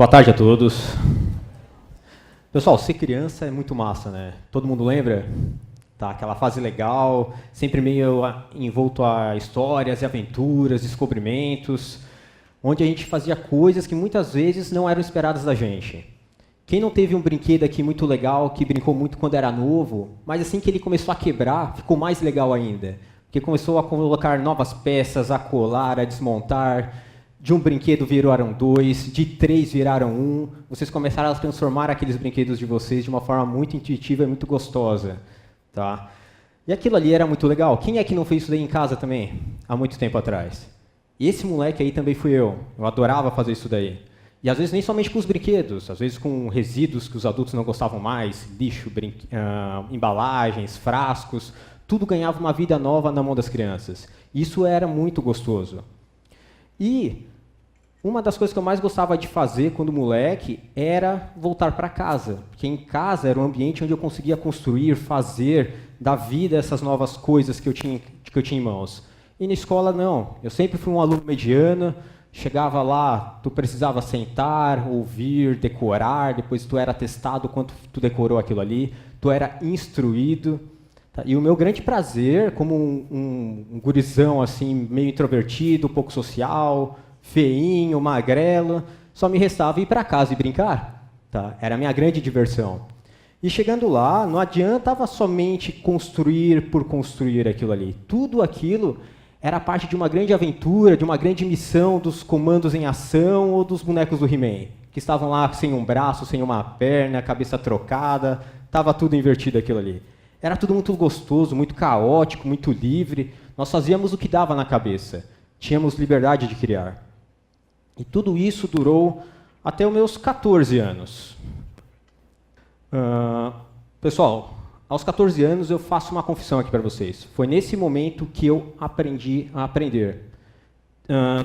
Boa tarde a todos. Pessoal, ser criança é muito massa, né? Todo mundo lembra? Tá, aquela fase legal, sempre meio envolto a histórias e aventuras, descobrimentos, onde a gente fazia coisas que muitas vezes não eram esperadas da gente. Quem não teve um brinquedo aqui muito legal, que brincou muito quando era novo, mas assim que ele começou a quebrar, ficou mais legal ainda? Porque começou a colocar novas peças, a colar, a desmontar. De um brinquedo viraram dois, de três viraram um. Vocês começaram a transformar aqueles brinquedos de vocês de uma forma muito intuitiva e muito gostosa. Tá? E aquilo ali era muito legal. Quem é que não fez isso daí em casa também, há muito tempo atrás? E esse moleque aí também fui eu. Eu adorava fazer isso daí. E às vezes nem somente com os brinquedos, às vezes com resíduos que os adultos não gostavam mais, lixo, embalagens, frascos, tudo ganhava uma vida nova na mão das crianças. Isso era muito gostoso. E uma das coisas que eu mais gostava de fazer quando moleque era voltar para casa, porque em casa era um ambiente onde eu conseguia construir, fazer, dar vida a essas novas coisas que eu tinha em mãos. E na escola não, eu sempre fui um aluno mediano, chegava lá, tu precisava sentar, ouvir, decorar, depois tu era testado quanto tu decorou aquilo ali, tu era instruído. Tá? E o meu grande prazer, como um gurizão assim, meio introvertido, pouco social, feinho, magrelo, só me restava ir para casa e brincar. Tá? Era a minha grande diversão. E chegando lá, não adiantava somente construir por construir aquilo ali. Tudo aquilo era parte de uma grande aventura, de uma grande missão dos comandos em ação ou dos bonecos do He-Man, que estavam lá sem um braço, sem uma perna, cabeça trocada, estava tudo invertido aquilo ali. Era tudo muito gostoso, muito caótico, muito livre. Nós fazíamos o que dava na cabeça. Tínhamos liberdade de criar. E tudo isso durou até os meus 14 anos. Pessoal, aos 14 anos eu faço uma confissão aqui para vocês. Foi nesse momento que eu aprendi a aprender.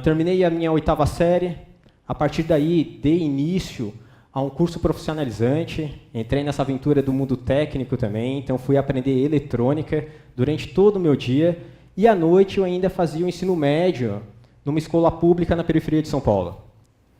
Terminei a minha 8ª série. A partir daí, dei início a um curso profissionalizante. Entrei nessa aventura do mundo técnico também. Então, fui aprender eletrônica durante todo o meu dia. E à noite eu ainda fazia o ensino médio numa escola pública na periferia de São Paulo.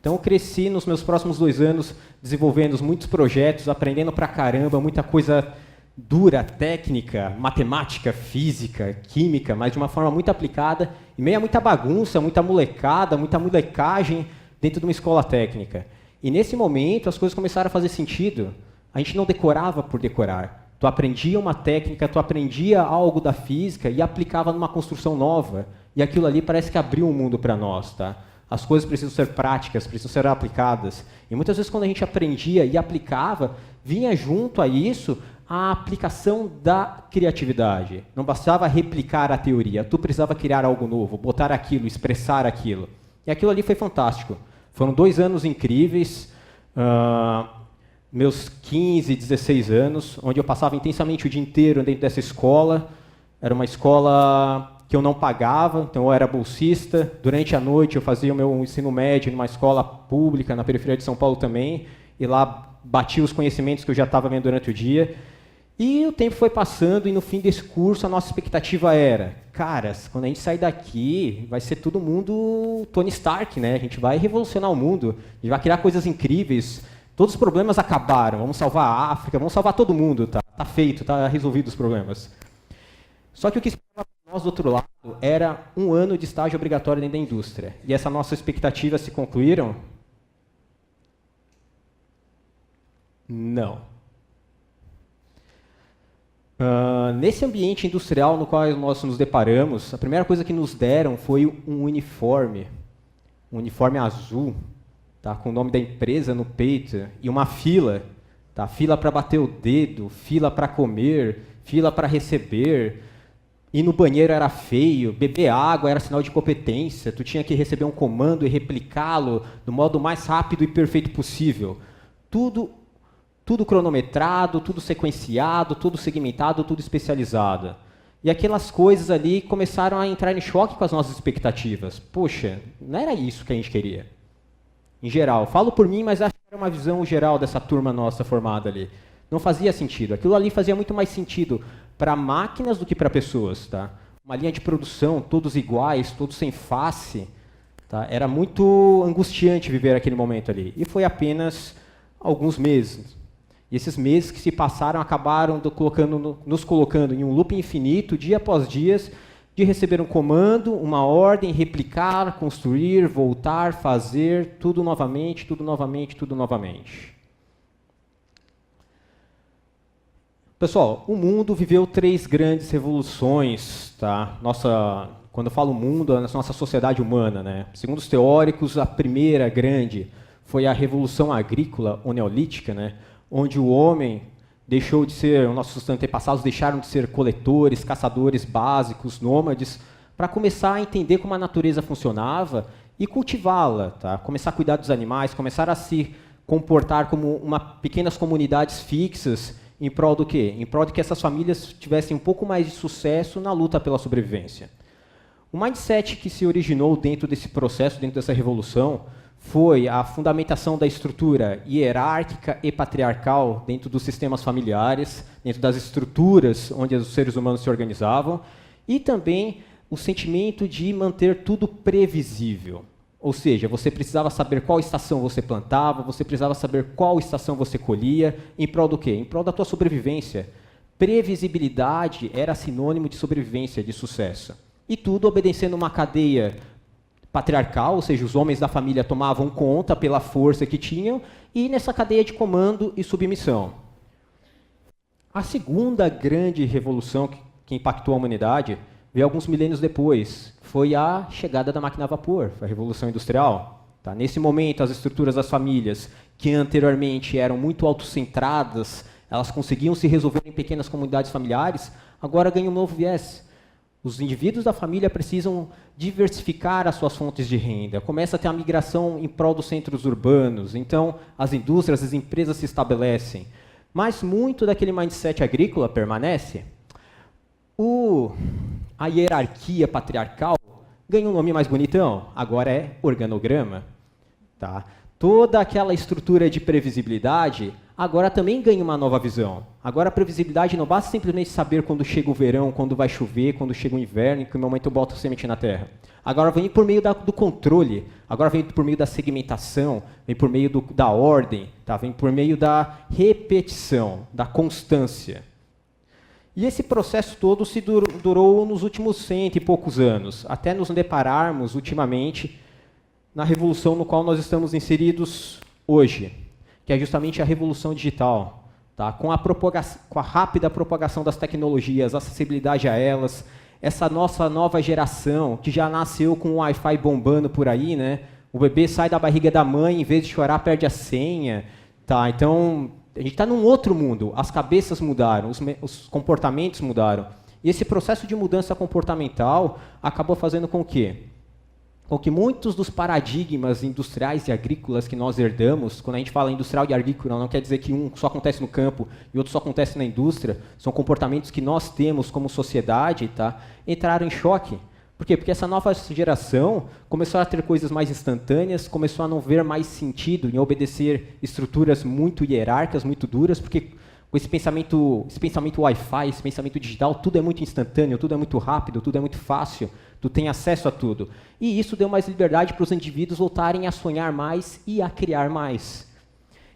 Então, eu cresci nos meus próximos 2 anos desenvolvendo muitos projetos, aprendendo pra caramba, muita coisa dura, técnica, matemática, física, química, mas de uma forma muito aplicada, e meio a muita bagunça, muita molecada, muita molecagem dentro de uma escola técnica. E nesse momento as coisas começaram a fazer sentido. A gente não decorava por decorar. Tu aprendia uma técnica, tu aprendia algo da física e aplicava numa construção nova. E aquilo ali parece que abriu um mundo para nós, tá? As coisas precisam ser práticas, precisam ser aplicadas. E muitas vezes quando a gente aprendia e aplicava, vinha junto a isso a aplicação da criatividade. Não bastava replicar a teoria, tu precisava criar algo novo, botar aquilo, expressar aquilo. E aquilo ali foi fantástico. Foram 2 anos incríveis, meus 15, 16 anos, onde eu passava intensamente o dia inteiro dentro dessa escola. Era uma escola que eu não pagava, então eu era bolsista. Durante a noite eu fazia o meu ensino médio numa escola pública na periferia de São Paulo também, e lá batia os conhecimentos que eu já estava vendo durante o dia. E o tempo foi passando e no fim desse curso a nossa expectativa era, caras, quando a gente sair daqui vai ser todo mundo Tony Stark, né? A gente vai revolucionar o mundo, a gente vai criar coisas incríveis, todos os problemas acabaram, vamos salvar a África, vamos salvar todo mundo, tá feito, tá resolvido os problemas. Só que o que esperava para nós do outro lado era 1 ano de estágio obrigatório dentro da indústria. E essa nossa expectativa se concluíram? Não. Nesse ambiente industrial no qual nós nos deparamos, a primeira coisa que nos deram foi um uniforme azul, tá, com o nome da empresa no peito, e uma fila, tá, fila para bater o dedo, fila para comer, fila para receber, ir no banheiro era feio, beber água era sinal de competência, tu tinha que receber um comando e replicá-lo do modo mais rápido e perfeito possível. Tudo cronometrado, tudo sequenciado, tudo segmentado, tudo especializado. E aquelas coisas ali começaram a entrar em choque com as nossas expectativas. Poxa, não era isso que a gente queria. Em geral, falo por mim, mas acho que era uma visão geral dessa turma nossa formada ali. Não fazia sentido. Aquilo ali fazia muito mais sentido para máquinas do que para pessoas. Tá? Uma linha de produção, todos iguais, todos sem face. Tá? Era muito angustiante viver aquele momento ali. E foi apenas alguns meses. E esses meses que se passaram acabaram nos colocando em um loop infinito, dia após dia, de receber um comando, uma ordem, replicar, construir, voltar, fazer, tudo novamente, tudo novamente, tudo novamente. Pessoal, o mundo viveu 3 grandes revoluções, tá? Quando eu falo mundo, é a nossa sociedade humana, né? Segundo os teóricos, a primeira grande foi a Revolução Agrícola ou Neolítica, né? Onde o homem deixou de ser, nossos antepassados deixaram de ser coletores, caçadores básicos, nômades, para começar a entender como a natureza funcionava e cultivá-la, tá? Começar a cuidar dos animais, começar a se comportar como pequenas comunidades fixas, em prol do quê? Em prol de que essas famílias tivessem um pouco mais de sucesso na luta pela sobrevivência. O mindset que se originou dentro desse processo, dentro dessa revolução, foi a fundamentação da estrutura hierárquica e patriarcal dentro dos sistemas familiares, dentro das estruturas onde os seres humanos se organizavam, e também o sentimento de manter tudo previsível. Ou seja, você precisava saber qual estação você plantava, você precisava saber qual estação você colhia, em prol do quê? Em prol da tua sobrevivência. Previsibilidade era sinônimo de sobrevivência, de sucesso. E tudo obedecendo uma cadeia patriarcal, ou seja, os homens da família tomavam conta pela força que tinham, e nessa cadeia de comando e submissão. A segunda grande revolução que impactou a humanidade veio alguns milênios depois. Foi a chegada da máquina a vapor, a Revolução Industrial. Tá? Nesse momento, as estruturas das famílias, que anteriormente eram muito autocentradas, elas conseguiam se resolver em pequenas comunidades familiares, agora ganham um novo viés. Os indivíduos da família precisam diversificar as suas fontes de renda. Começa a ter a migração em prol dos centros urbanos. Então, as indústrias, as empresas se estabelecem. Mas muito daquele mindset agrícola permanece. A hierarquia patriarcal ganha um nome mais bonitão. Agora é organograma. Tá? Toda aquela estrutura de previsibilidade agora também ganha uma nova visão. Agora a previsibilidade não basta simplesmente saber quando chega o verão, quando vai chover, quando chega o inverno, em que momento eu boto a semente na terra. Agora vem por meio do controle, agora vem por meio da segmentação, vem por meio da ordem, tá? Vem por meio da repetição, da constância. E esse processo todo se durou nos últimos 100 e poucos anos, até nos depararmos ultimamente na revolução no qual nós estamos inseridos hoje, que é justamente a revolução digital, tá? Com a rápida propagação das tecnologias, acessibilidade a elas, essa nossa nova geração, que já nasceu com o Wi-Fi bombando por aí, né? O bebê sai da barriga da mãe, em vez de chorar, perde a senha. Tá? Então, a gente está num outro mundo, as cabeças mudaram, os comportamentos mudaram. E esse processo de mudança comportamental acabou fazendo com que muitos dos paradigmas industriais e agrícolas que nós herdamos, quando a gente fala industrial e agrícola, não quer dizer que um só acontece no campo e outro só acontece na indústria, são comportamentos que nós temos como sociedade, tá? Entraram em choque. Por quê? Porque essa nova geração começou a ter coisas mais instantâneas, começou a não ver mais sentido em obedecer estruturas muito hierárquicas, muito duras, porque com esse pensamento Wi-Fi, esse pensamento digital, tudo é muito instantâneo, tudo é muito rápido, tudo é muito fácil, tu tem acesso a tudo. E isso deu mais liberdade para os indivíduos voltarem a sonhar mais e a criar mais.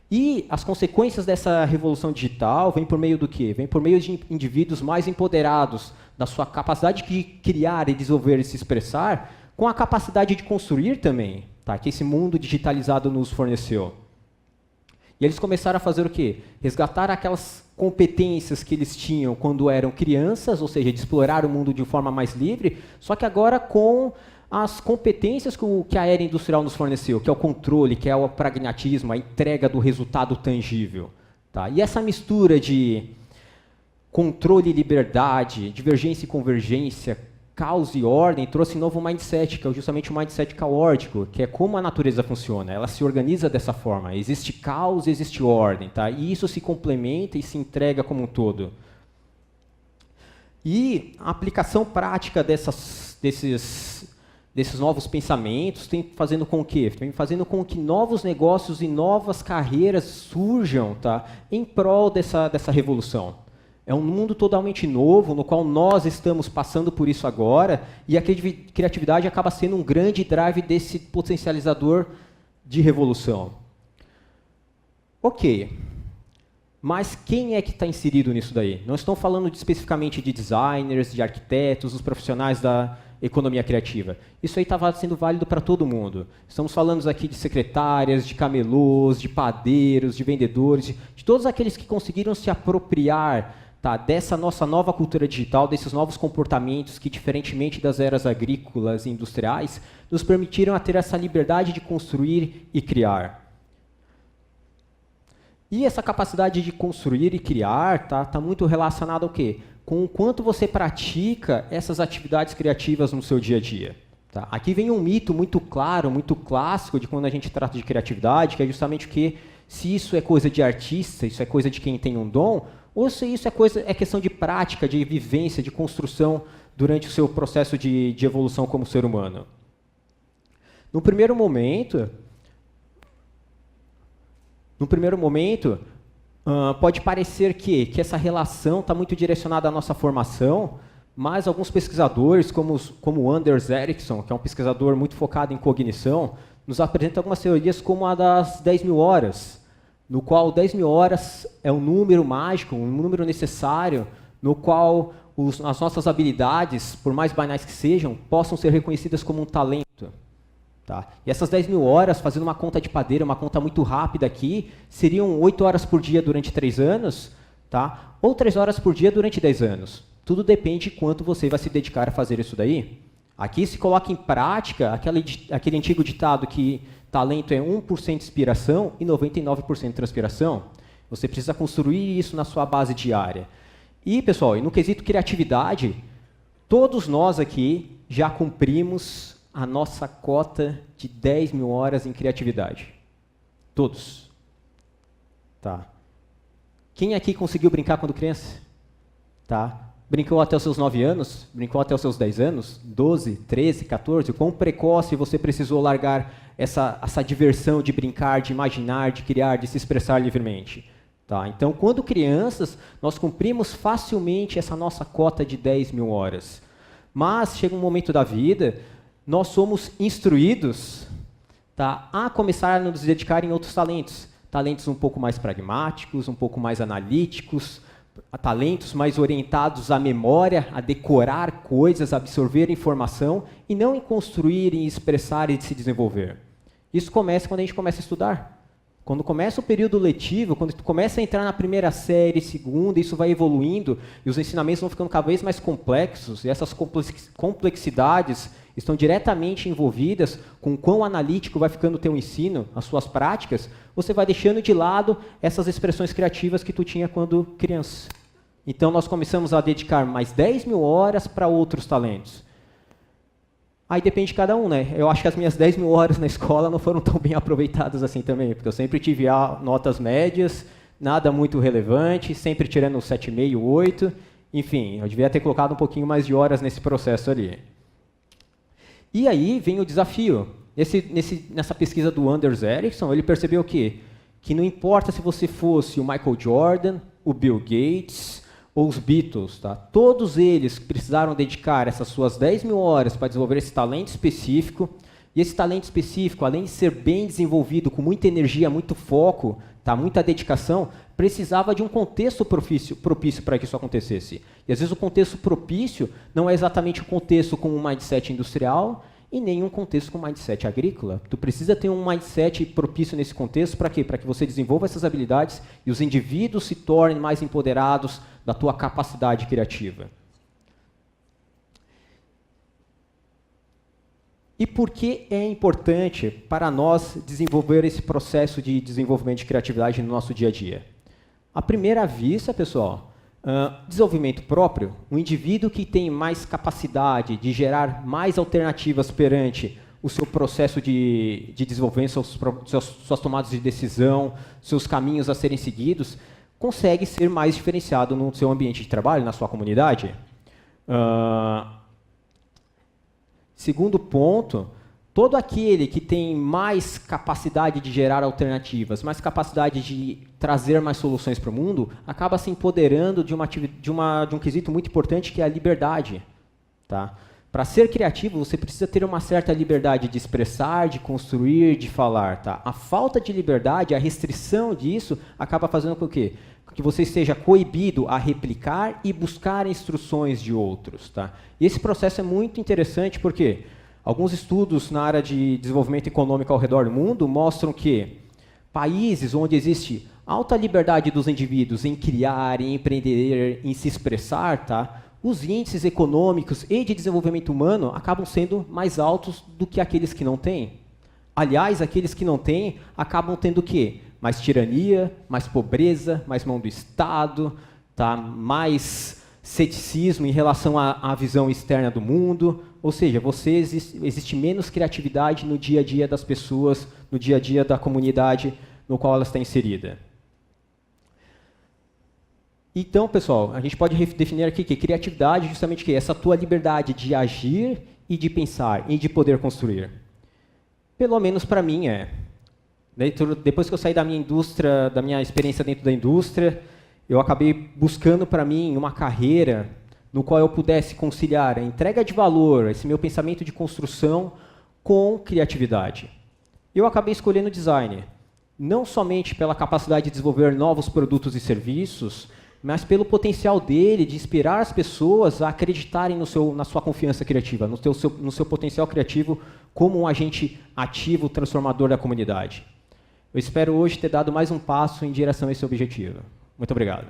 E as consequências dessa revolução digital vêm por meio do quê? Vêm por meio de indivíduos mais empoderados, da sua capacidade de criar e desenvolver e se expressar, com a capacidade de construir também, tá? Que esse mundo digitalizado nos forneceu. E eles começaram a fazer o quê? Resgatar aquelas competências que eles tinham quando eram crianças, ou seja, de explorar o mundo de forma mais livre, só que agora com as competências que a era industrial nos forneceu, que é o controle, que é o pragmatismo, a entrega do resultado tangível. Tá? E essa mistura de controle e liberdade, divergência e convergência, caos e ordem, trouxe um novo mindset, que é justamente o mindset caótico, que é como a natureza funciona. Ela se organiza dessa forma. Existe caos e existe ordem. Tá? E isso se complementa e se entrega como um todo. E a aplicação prática desses novos pensamentos tem fazendo com que? Tem fazendo com que novos negócios e novas carreiras surjam, tá? Em prol dessa revolução. É um mundo totalmente novo, no qual nós estamos passando por isso agora, e a criatividade acaba sendo um grande drive desse potencializador de revolução. Ok, mas quem é que está inserido nisso daí? Não estou falando especificamente de designers, de arquitetos, os profissionais da economia criativa. Isso aí estava sendo válido para todo mundo. Estamos falando aqui de secretárias, de camelôs, de padeiros, de vendedores, de todos aqueles que conseguiram se apropriar, tá, dessa nossa nova cultura digital, desses novos comportamentos que, diferentemente das eras agrícolas e industriais, nos permitiram a ter essa liberdade de construir e criar. E essa capacidade de construir e criar tá muito relacionada ao quê? Com o quanto você pratica essas atividades criativas no seu dia a dia. Tá? Aqui vem um mito muito claro, muito clássico de quando a gente trata de criatividade, que é justamente o que, se isso é coisa de artista, isso é coisa de quem tem um dom, ou se isso é questão de prática, de vivência, de construção durante o seu processo de evolução como ser humano. No primeiro momento, pode parecer que essa relação está muito direcionada à nossa formação, mas alguns pesquisadores, como o Anders Ericsson, que é um pesquisador muito focado em cognição, nos apresenta algumas teorias como a das 10.000 horas, no qual 10.000 horas é um número mágico, um número necessário, no qual as nossas habilidades, por mais banais que sejam, possam ser reconhecidas como um talento. Tá? E essas 10.000 horas, fazendo uma conta de padeiro, uma conta muito rápida aqui, seriam 8 horas por dia durante 3 anos, tá? Ou 3 horas por dia durante 10 anos. Tudo depende de quanto você vai se dedicar a fazer isso daí. Aqui se coloca em prática aquele antigo ditado que talento é 1% inspiração e 99% transpiração. Você precisa construir isso na sua base diária. E, pessoal, no quesito criatividade, todos nós aqui já cumprimos a nossa cota de 10.000 horas em criatividade. Todos. Tá. Quem aqui conseguiu brincar quando criança? Tá. Brincou até os seus 9 anos? Brincou até os seus 10 anos? 12, 13, 14? Quão precoce você precisou largar essa diversão de brincar, de imaginar, de criar, de se expressar livremente? Tá. Então, quando crianças, nós cumprimos facilmente essa nossa cota de 10.000 horas. Mas chega um momento da vida, nós somos instruídos, tá, a começar a nos dedicar em outros talentos. Talentos um pouco mais pragmáticos, um pouco mais analíticos, talentos mais orientados à memória, a decorar coisas, a absorver informação, e não em construir, em expressar e se desenvolver. Isso começa quando a gente começa a estudar. Quando começa o período letivo, quando tu começa a entrar na primeira série, segunda, isso vai evoluindo, e os ensinamentos vão ficando cada vez mais complexos, e essas complexidades estão diretamente envolvidas com o quão analítico vai ficando o teu ensino, as suas práticas, você vai deixando de lado essas expressões criativas que tu tinha quando criança. Então, nós começamos a dedicar mais 10.000 horas para outros talentos. Aí depende de cada um, né? Eu acho que as minhas 10.000 horas na escola não foram tão bem aproveitadas assim também, porque eu sempre tive notas médias, nada muito relevante, sempre tirando 7,5, 8, enfim, eu devia ter colocado um pouquinho mais de horas nesse processo ali. E aí vem o desafio. Nessa pesquisa do Anders Ericsson, ele percebeu o quê? Que não importa se você fosse o Michael Jordan, o Bill Gates ou os Beatles, tá? Todos eles precisaram dedicar essas suas 10.000 horas para desenvolver esse talento específico, e esse talento específico, além de ser bem desenvolvido, com muita energia, muito foco, tá? Muita dedicação, precisava de um contexto propício para que isso acontecesse. E às vezes o contexto propício não é exatamente o contexto com um mindset industrial e nem um contexto com um mindset agrícola. Tu precisa ter um mindset propício nesse contexto para quê? Para que você desenvolva essas habilidades e os indivíduos se tornem mais empoderados da tua capacidade criativa. E por que é importante para nós desenvolver esse processo de desenvolvimento de criatividade no nosso dia a dia? À primeira vista, pessoal, desenvolvimento próprio, um indivíduo que tem mais capacidade de gerar mais alternativas perante o seu processo de desenvolvimento, suas tomadas de decisão, seus caminhos a serem seguidos, consegue ser mais diferenciado no seu ambiente de trabalho, na sua comunidade. Segundo ponto, todo aquele que tem mais capacidade de gerar alternativas, mais capacidade de trazer mais soluções para o mundo, acaba se empoderando de um quesito muito importante, que é a liberdade. Tá? Para ser criativo, você precisa ter uma certa liberdade de expressar, de construir, de falar. Tá? A falta de liberdade, a restrição disso, acaba fazendo com que você esteja coibido a replicar e buscar instruções de outros. Tá? E esse processo é muito interessante porque alguns estudos na área de desenvolvimento econômico ao redor do mundo mostram que países onde existe alta liberdade dos indivíduos em criar, em empreender, em se expressar, tá? Os índices econômicos e de desenvolvimento humano acabam sendo mais altos do que aqueles que não têm. Aliás, aqueles que não têm acabam tendo o quê? Mais tirania, mais pobreza, mais mão do Estado, tá? Mais ceticismo em relação à visão externa do mundo. Ou seja, existe menos criatividade no dia a dia das pessoas, no dia a dia da comunidade no qual ela está inserida. Então, pessoal, a gente pode definir aqui que criatividade é justamente essa tua liberdade de agir e de pensar e de poder construir. Pelo menos para mim é. Depois que eu saí da minha indústria, da minha experiência dentro da indústria, eu acabei buscando para mim uma carreira no qual eu pudesse conciliar a entrega de valor, esse meu pensamento de construção, com criatividade. Eu acabei escolhendo design, não somente pela capacidade de desenvolver novos produtos e serviços, mas pelo potencial dele de inspirar as pessoas a acreditarem na sua confiança criativa, no seu potencial criativo como um agente ativo, transformador da comunidade. Eu espero hoje ter dado mais um passo em direção a esse objetivo. Muito obrigado.